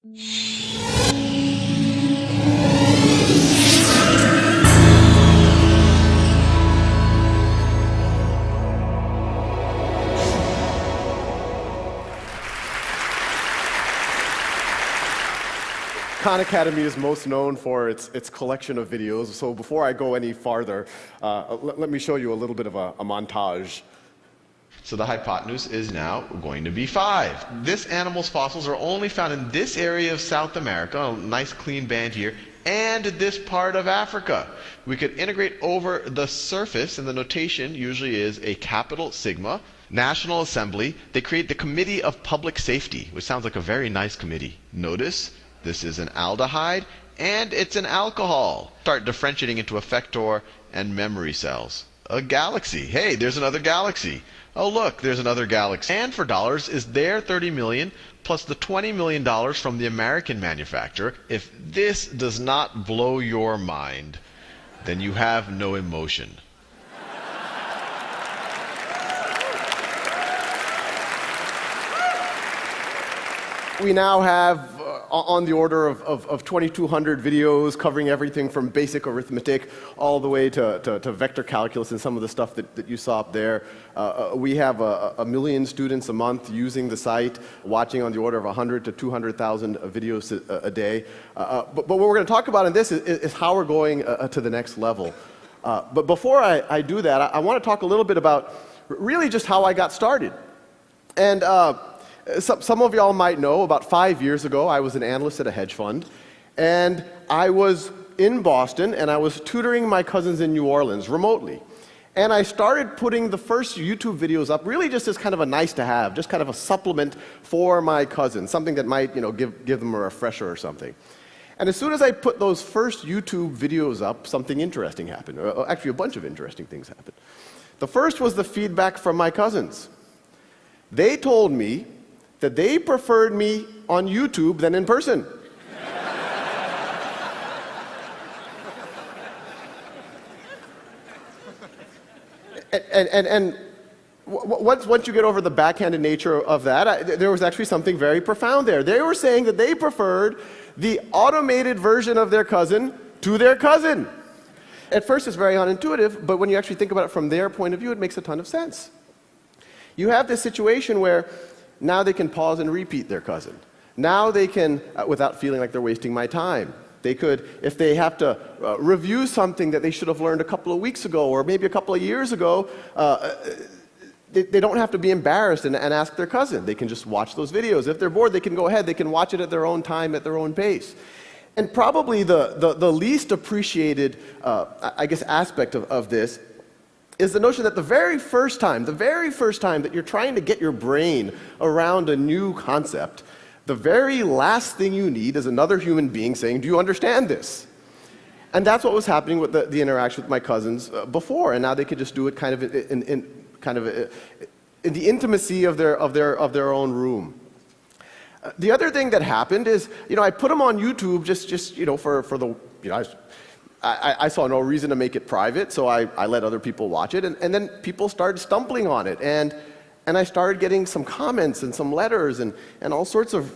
Khan Academy is most known for its collection of videos, so before I go any farther, let me show you a little bit of a montage. So the hypotenuse is now going to be 5. This animal's fossils are only found in this area of South America, a nice clean band here, and this part of Africa. We could integrate over the surface, and the notation usually is a capital sigma. National Assembly, they create the Committee of Public Safety, which sounds like a very nice committee. Notice this is an aldehyde, and it's an alcohol. Start differentiating into effector and memory cells. A galaxy. Hey, there's another galaxy. Oh, look, there's another galaxy. And for dollars is their 30 million plus the $20 million from the American manufacturer. If this does not blow your mind, then you have no emotion. We now have on the order of 2,200 videos covering everything from basic arithmetic all the way to vector calculus and some of the stuff that you saw up there. We have a million students a month using the site, watching on the order of 100 to 200,000 videos a day. But what we're going to talk about in this is how we're going to the next level. But before I do that, I want to talk a little bit about really just how I got started. And some of y'all might know, about 5 years ago, I was an analyst at a hedge fund, and I was in Boston, and I was tutoring my cousins in New Orleans remotely. And I started putting the first YouTube videos up really just as kind of a nice to have, just kind of a supplement for my cousins, something that might, give them a refresher or something. And as soon as I put those first YouTube videos up, something interesting happened. Actually, a bunch of interesting things happened. The first was the feedback from my cousins. They told me that they preferred me on YouTube than in person. and once you get over the backhanded nature of that, there was actually something very profound there. They were saying that they preferred the automated version of their cousin to their cousin. At first it's very unintuitive, but when you actually think about it from their point of view, it makes a ton of sense. You have this situation where now they can pause and repeat their cousin. Now they can, without feeling like they're wasting my time. They could, if they have to review something that they should have learned a couple of weeks ago or maybe a couple of years ago, they don't have to be embarrassed and ask their cousin. They can just watch those videos. If they're bored, they can go ahead. They can watch it at their own time, at their own pace. And probably the least appreciated, aspect of this is the notion that the very first time that you're trying to get your brain around a new concept, the very last thing you need is another human being saying, do you understand this? And that's what was happening with the interaction with my cousins before, and now they could just do it kind of in the intimacy of their own room. The other thing that happened is, I put them on YouTube just for the, I saw no reason to make it private, so I let other people watch it, and then people started stumbling on it, and I started getting some comments and some letters and all sorts of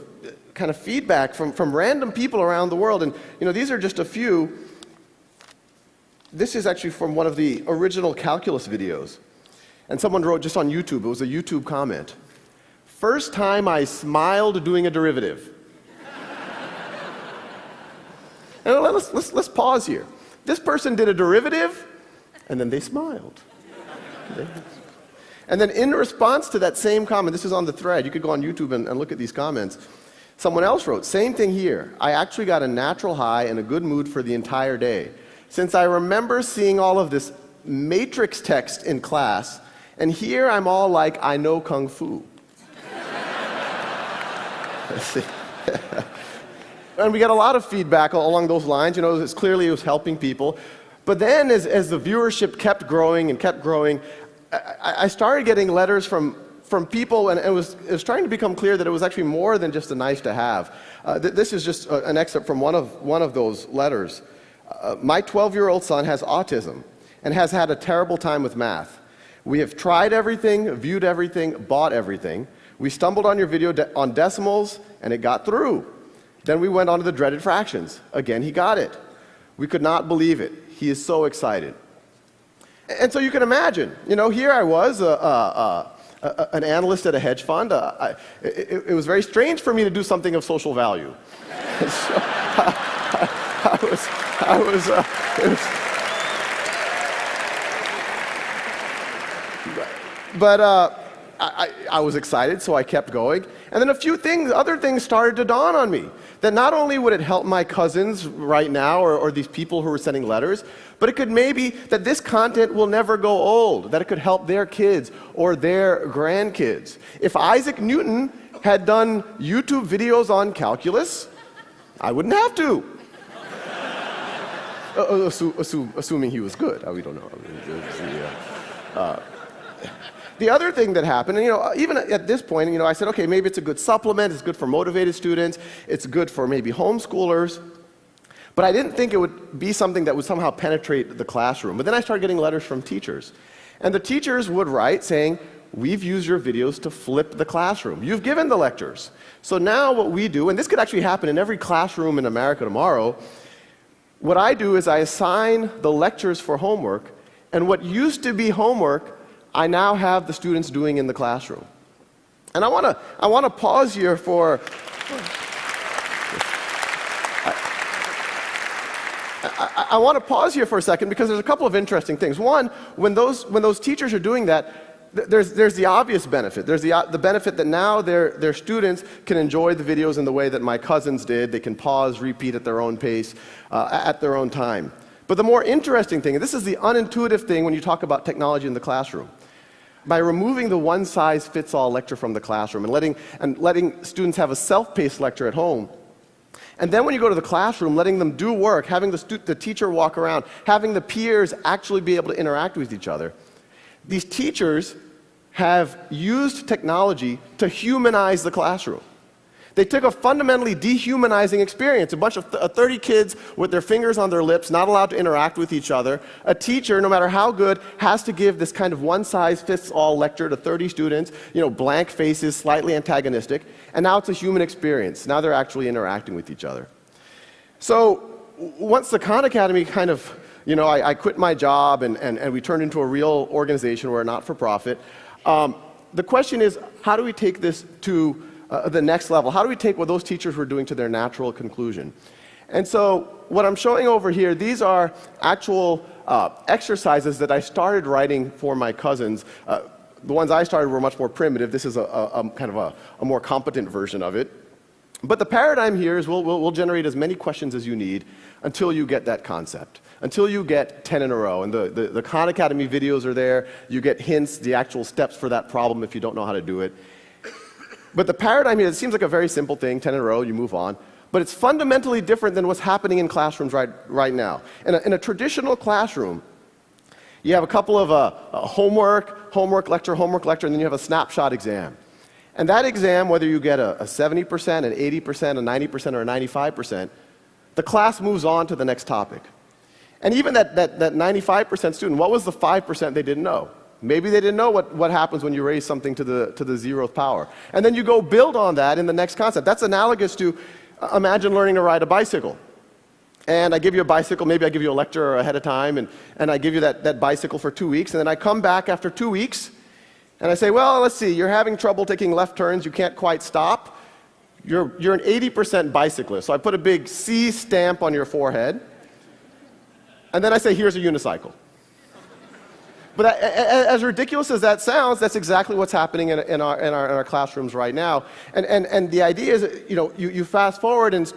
kind of feedback from random people around the world, and these are just a few. This is actually from one of the original calculus videos, and someone wrote just on YouTube, it was a YouTube comment, "First time I smiled doing a derivative." And let's pause here. This person did a derivative, and then they smiled. And then in response to that same comment, this is on the thread, you could go on YouTube and look at these comments, someone else wrote, same thing here. I actually got a natural high and a good mood for the entire day. Since I remember seeing all of this matrix text in class, and here I'm all like, I know Kung Fu. And we got a lot of feedback along those lines. It's clearly it was helping people. But then as the viewership kept growing and kept growing, I started getting letters from people, and it was starting to become clear that it was actually more than just a nice to have. This is just an excerpt from one of those letters. My 12-year-old son has autism and has had a terrible time with math. We have tried everything, viewed everything, bought everything. We stumbled on your video on decimals, and it got through. Then we went on to the dreaded fractions. Again, he got it. We could not believe it. He is so excited. And so you can imagine, here I was, an analyst at a hedge fund. It was very strange for me to do something of social value. So, I was excited, so I kept going. And then other things started to dawn on me. That not only would it help my cousins right now, or these people who were sending letters, but it could maybe that this content will never go old, that it could help their kids or their grandkids. If Isaac Newton had done YouTube videos on calculus, I wouldn't have to. Assuming he was good. We don't know. The other thing that happened, and even at this point, I said, okay, maybe it's a good supplement, it's good for motivated students, it's good for maybe homeschoolers, but I didn't think it would be something that would somehow penetrate the classroom. But then I started getting letters from teachers. And the teachers would write saying, we've used your videos to flip the classroom. You've given the lectures. So now what we do, and this could actually happen in every classroom in America tomorrow, what I do is I assign the lectures for homework, and what used to be homework, I now have the students doing in the classroom. And I want to pause here for I want to pause here for a second because there's a couple of interesting things. One, when those teachers are doing that, there's the obvious benefit. There's the benefit that now their students can enjoy the videos in the way that my cousins did. They can pause, repeat at their own pace, at their own time. But the more interesting thing, and this is the unintuitive thing when you talk about technology in the classroom, by removing the one-size-fits-all lecture from the classroom and letting students have a self-paced lecture at home, and then when you go to the classroom, letting them do work, having the teacher walk around, having the peers actually be able to interact with each other, these teachers have used technology to humanize the classroom. They took a fundamentally dehumanizing experience, a bunch of 30 kids with their fingers on their lips, not allowed to interact with each other. A teacher, no matter how good, has to give this kind of one-size-fits-all lecture to 30 students, blank faces, slightly antagonistic, and now it's a human experience. Now they're actually interacting with each other. So once the Khan Academy kind of, I quit my job and we turned into a real organization, we're a not-for-profit, the question is, how do we take this to the next level? How do we take what those teachers were doing to their natural conclusion? And so what I'm showing over here, these are actual exercises that I started writing for my cousins. The ones I started were much more primitive. This is a kind of a more competent version of it. But the paradigm here is we'll generate as many questions as you need until you get that concept, until you get 10 in a row. And the Khan Academy videos are there. You get hints, the actual steps for that problem if you don't know how to do it. But the paradigm here, it seems like a very simple thing, 10 in a row, you move on. But it's fundamentally different than what's happening in classrooms right now. In a traditional classroom, you have a couple of homework, lecture, and then you have a snapshot exam. And that exam, whether you get a 70%, an 80%, a 90%, or a 95%, the class moves on to the next topic. And even that 95% student, what was the 5% they didn't know? Maybe they didn't know what happens when you raise something to the 0th power. And then you go build on that in the next concept. That's analogous to, imagine learning to ride a bicycle. And I give you a bicycle, maybe I give you a lecture ahead of time, and I give you that bicycle for 2 weeks, and then I come back after 2 weeks, and I say, well, let's see, you're having trouble taking left turns, you can't quite stop. You're an 80% bicyclist. So I put a big C stamp on your forehead, and then I say, here's a unicycle. But as ridiculous as that sounds, that's exactly what's happening in our classrooms right now. And the idea is, you fast forward and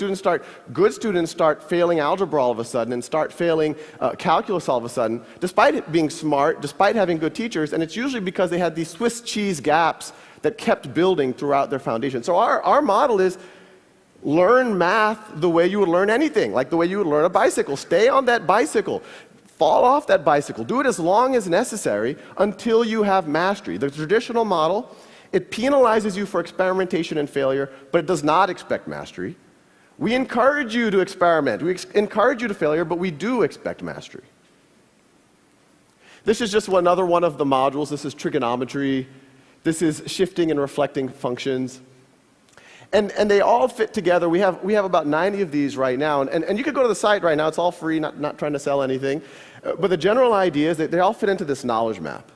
good students start failing algebra all of a sudden and start failing calculus all of a sudden, despite it being smart, despite having good teachers, and it's usually because they had these Swiss cheese gaps that kept building throughout their foundation. So our model is learn math the way you would learn anything, like the way you would learn a bicycle. Stay on that bicycle. Fall off that bicycle. Do it as long as necessary until you have mastery. The traditional model, it penalizes you for experimentation and failure, but it does not expect mastery. We encourage you to experiment. We encourage you to failure, but we do expect mastery. This is just another one of the modules. This is trigonometry. This is shifting and reflecting functions. And they all fit together. We have about 90 of these right now. And you could go to the site right now. It's all free, not trying to sell anything. But the general idea is that they all fit into this knowledge map.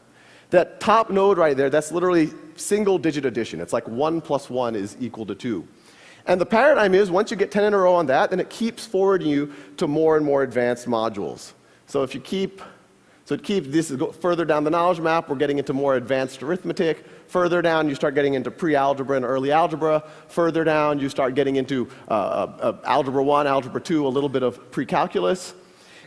That top node right there, that's literally single-digit addition. It's like 1 plus 1 is equal to 2. And the paradigm is, once you get 10 in a row on that, then it keeps forwarding you to more and more advanced modules. So if you keep, this is further down the knowledge map, we're getting into more advanced arithmetic. Further down, you start getting into pre-algebra and early algebra. Further down, you start getting into algebra 1, algebra 2, a little bit of pre-calculus.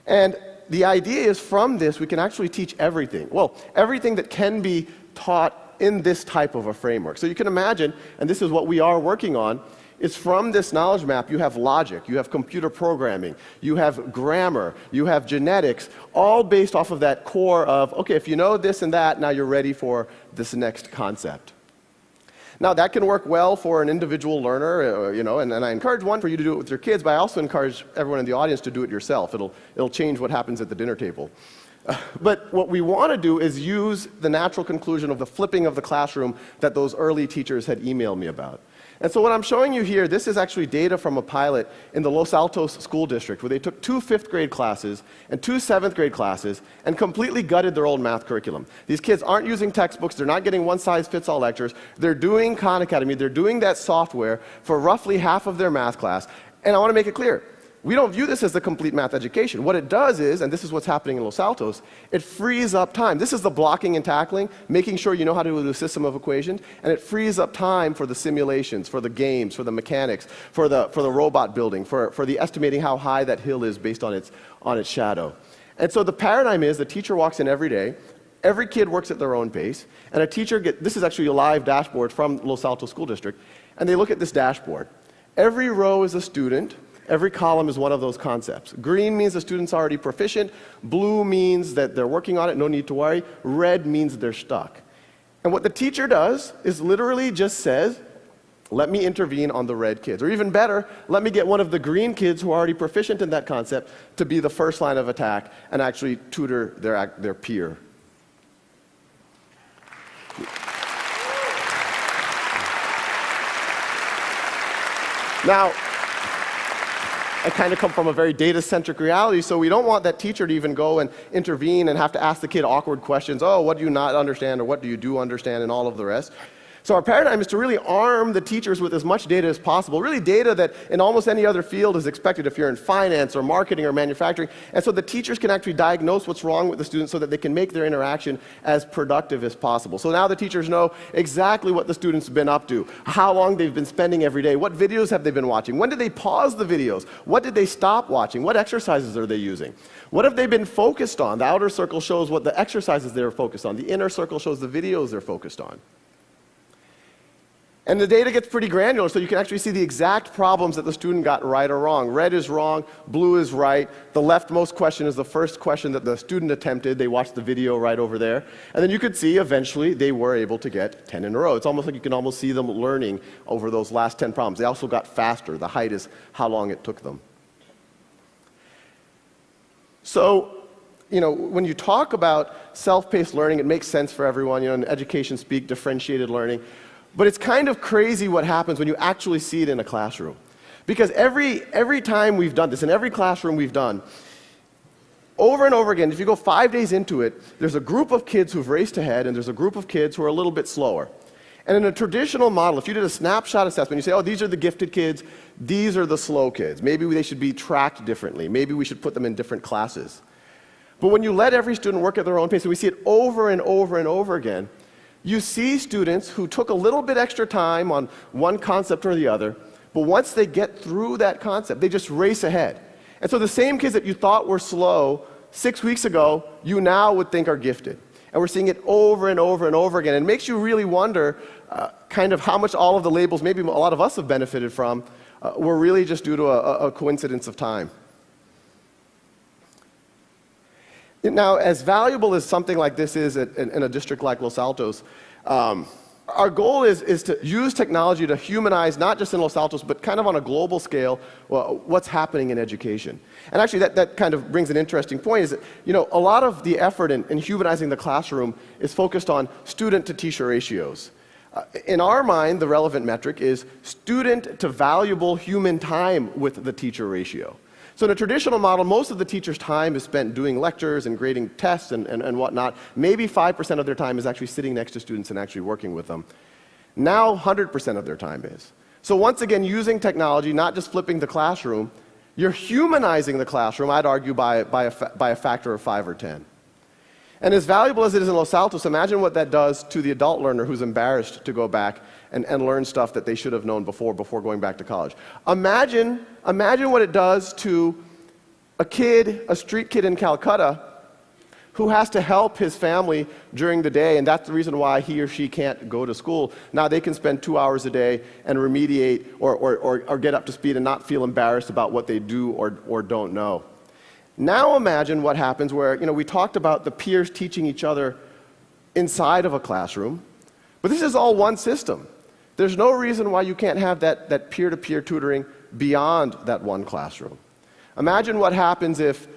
And the idea is from this, we can actually teach everything. Well, everything that can be taught in this type of a framework. So you can imagine, and this is what we are working on, is from this knowledge map, you have logic, you have computer programming, you have grammar, you have genetics, all based off of that core of, okay, if you know this and that, now you're ready for this next concept. Now, that can work well for an individual learner, and I encourage one for you to do it with your kids, but I also encourage everyone in the audience to do it yourself. It'll change what happens at the dinner table. But what we want to do is use the natural conclusion of the flipping of the classroom that those early teachers had emailed me about. And so what I'm showing you here, this is actually data from a pilot in the Los Altos School District, where they took 2 5th grade classes and 2 7th grade classes and completely gutted their old math curriculum. These kids aren't using textbooks, they're not getting one-size-fits-all lectures, they're doing Khan Academy, they're doing that software for roughly half of their math class. And I want to make it clear, we don't view this as the complete math education. What it does is, and this is what's happening in Los Altos, it frees up time. This is the blocking and tackling, making sure you know how to do a system of equations, and it frees up time for the simulations, for the games, for the mechanics, for the robot building, for the estimating how high that hill is based on its shadow. And so the paradigm is the teacher walks in every day, every kid works at their own pace, and a teacher this is actually a live dashboard from Los Altos School District, and they look at this dashboard. Every row is a student. Every column is one of those concepts. Green means the student's already proficient. Blue means that they're working on it, no need to worry. Red means they're stuck. And what the teacher does is literally just says, let me intervene on the red kids. Or even better, let me get one of the green kids who are already proficient in that concept to be the first line of attack and actually tutor their peer. Now, I kind of come from a very data-centric reality, so we don't want that teacher to even go and intervene and have to ask the kid awkward questions. Oh, what do you not understand, or what do you do understand, and all of the rest. So our paradigm is to really arm the teachers with as much data as possible, really data that in almost any other field is expected if you're in finance or marketing or manufacturing. And so the teachers can actually diagnose what's wrong with the students so that they can make their interaction as productive as possible. So now the teachers know exactly what the students have been up to, how long they've been spending every day, what videos have they been watching, when did they pause the videos, what did they stop watching, what exercises are they using, what have they been focused on. The outer circle shows what the exercises they're focused on, the inner circle shows the videos they're focused on. And the data gets pretty granular, so you can actually see the exact problems that the student got right or wrong. Red is wrong, blue is right. The leftmost question is the first question that the student attempted. They watched the video right over there. And then you could see eventually they were able to get 10 in a row. It's almost like you can almost see them learning over those last 10 problems. They also got faster. The height is how long it took them. So, when you talk about self-paced learning, it makes sense for everyone. In education speak, differentiated learning. But it's kind of crazy what happens when you actually see it in a classroom. Because every time we've done this, in every classroom we've done, over and over again, if you go 5 days into it, there's a group of kids who've raced ahead, and there's a group of kids who are a little bit slower. And in a traditional model, if you did a snapshot assessment, you say, oh, these are the gifted kids, these are the slow kids. Maybe they should be tracked differently. Maybe we should put them in different classes. But when you let every student work at their own pace, and we see it over and over and over again, you see students who took a little bit extra time on one concept or the other, but once they get through that concept, they just race ahead. And so the same kids that you thought were slow 6 weeks ago, you now would think are gifted. And we're seeing it over and over and over again. And it makes you really wonder kind of how much all of the labels, maybe a lot of us have benefited from, were really just due to a coincidence of time. Now, as valuable as something like this is in a district like Los Altos, our goal is to use technology to humanize, not just in Los Altos, but kind of on a global scale, what's happening in education. And actually, that kind of brings an interesting point, is that, a lot of the effort in humanizing the classroom is focused on student-to-teacher ratios. In our mind, the relevant metric is student to valuable human time with the teacher ratio. So in a traditional model, most of the teacher's time is spent doing lectures and grading tests and whatnot. Maybe 5% of their time is actually sitting next to students and actually working with them. Now 100% of their time is. So once again, using technology, not just flipping the classroom, you're humanizing the classroom, I'd argue, by a factor of 5 or 10. And as valuable as it is in Los Altos, imagine what that does to the adult learner who's embarrassed to go back and learn stuff that they should have known before going back to college. Imagine what it does to a street kid in Calcutta who has to help his family during the day, and that's the reason why he or she can't go to school. Now they can spend 2 hours a day and remediate or get up to speed and not feel embarrassed about what they do or don't know. Now imagine what happens where, we talked about the peers teaching each other inside of a classroom, but this is all one system. There's no reason why you can't have that peer-to-peer tutoring beyond that one classroom. Imagine what happens if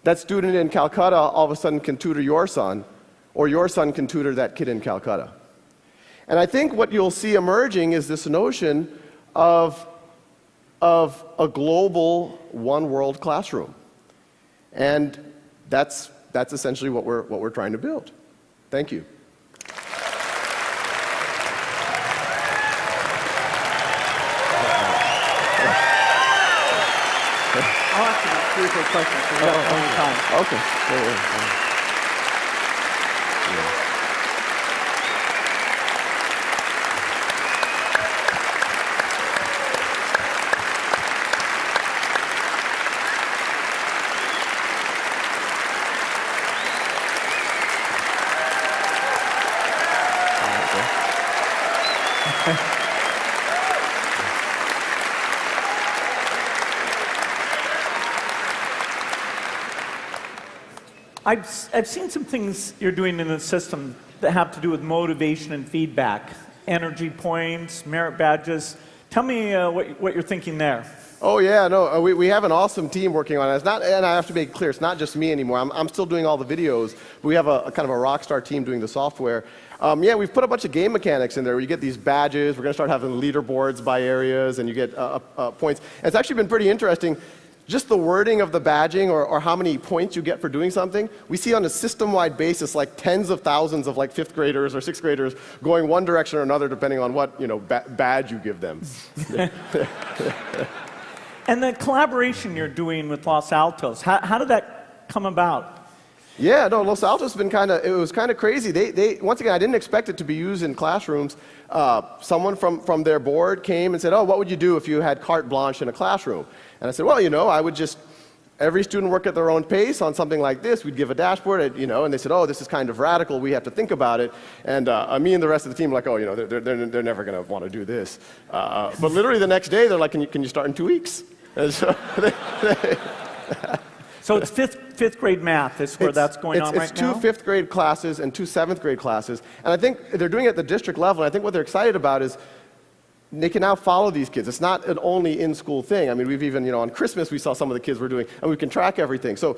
that student in Calcutta all of a sudden can tutor your son, or your son can tutor that kid in Calcutta. And I think what you'll see emerging is this notion of a global one-world classroom. And that's essentially what we're trying to build. Thank you. I'll ask you 3 or 4 questions. We got plenty of time. Okay. I've seen some things you're doing in the system that have to do with motivation and feedback, energy points, merit badges. Tell me what you're thinking there. Oh yeah, no, we have an awesome team working on it. It's not, and I have to make it clear, it's not just me anymore. I'm still doing all the videos. But we have a kind of a rock star team doing the software. Yeah, we've put a bunch of game mechanics in there where you get these badges. We're going to start having leaderboards by areas, and you get points. And it's actually been pretty interesting. Just the wording of the badging or how many points you get for doing something, we see on a system-wide basis like tens of thousands of like 5th graders or 6th graders going one direction or another depending on what badge you give them. And the collaboration you're doing with Los Altos, how did that come about? Yeah, no, Los Altos has been it was kind of crazy. They once again, I didn't expect it to be used in classrooms. Someone from their board came and said, oh, what would you do if you had carte blanche in a classroom? And I said, well, I would just, every student work at their own pace on something like this. We'd give a dashboard, and they said, oh, this is kind of radical. We have to think about it. And me and the rest of the team were like, oh, they're never going to want to do this. But literally the next day, they're like, can you start in 2 weeks? And so So it's fifth grade math is where that's going on right now? It's 2 5th grade classes and 2 7th grade classes. And I think they're doing it at the district level. And I think what they're excited about is they can now follow these kids. It's not an only in-school thing. I mean, we've even, on Christmas, we saw some of the kids were doing, and we can track everything. So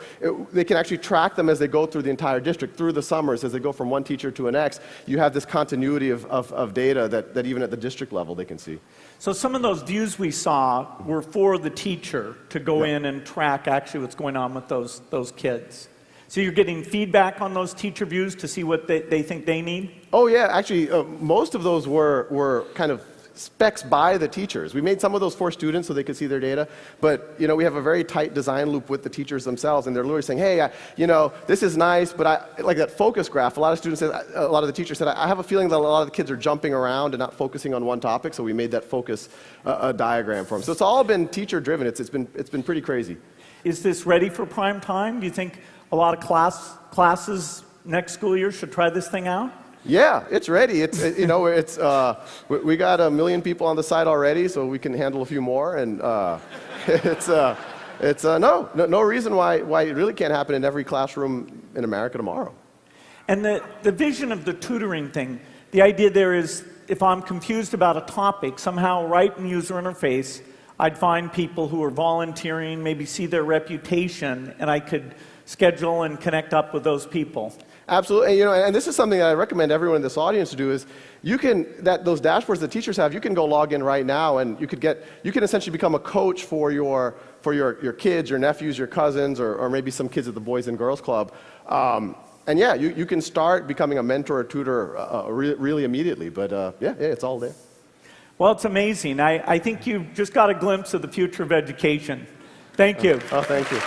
they can actually track them as they go through the entire district, through the summers, as they go from one teacher to the next. You have this continuity of data that even at the district level they can see. So some of those views we saw were for the teacher to go in and track actually what's going on with those kids. So you're getting feedback on those teacher views to see what they think they need? Oh yeah, actually, most of those were kind of specs by the teachers. We made some of those for students so they could see their data, but we have a very tight design loop with the teachers themselves, and they're literally saying, hey, this is nice, but I like that focus graph. A lot of students said, a lot of the teachers said, I have a feeling that a lot of the kids are jumping around and not focusing on one topic, so we made that focus diagram for them. So it's all been teacher driven. It's been pretty crazy. Is this ready for prime time? Do you think a lot of classes next school year should try this thing out? Yeah, it's ready. We got 1 million people on the site already, so we can handle a few more. And no reason why it really can't happen in every classroom in America tomorrow. And the vision of the tutoring thing, the idea there is, if I'm confused about a topic, somehow right in user interface, I'd find people who are volunteering, maybe see their reputation, and I could schedule and connect up with those people. Absolutely, and this is something that I recommend everyone in this audience to do is those dashboards that teachers have, you can go log in right now and you can essentially become a coach for your kids, your nephews, your cousins, or maybe some kids at the Boys and Girls Club. And yeah, you can start becoming a mentor or tutor really immediately, but yeah, it's all there. Well, it's amazing. I think you've just got a glimpse of the future of education. Thank you. Oh, thank you.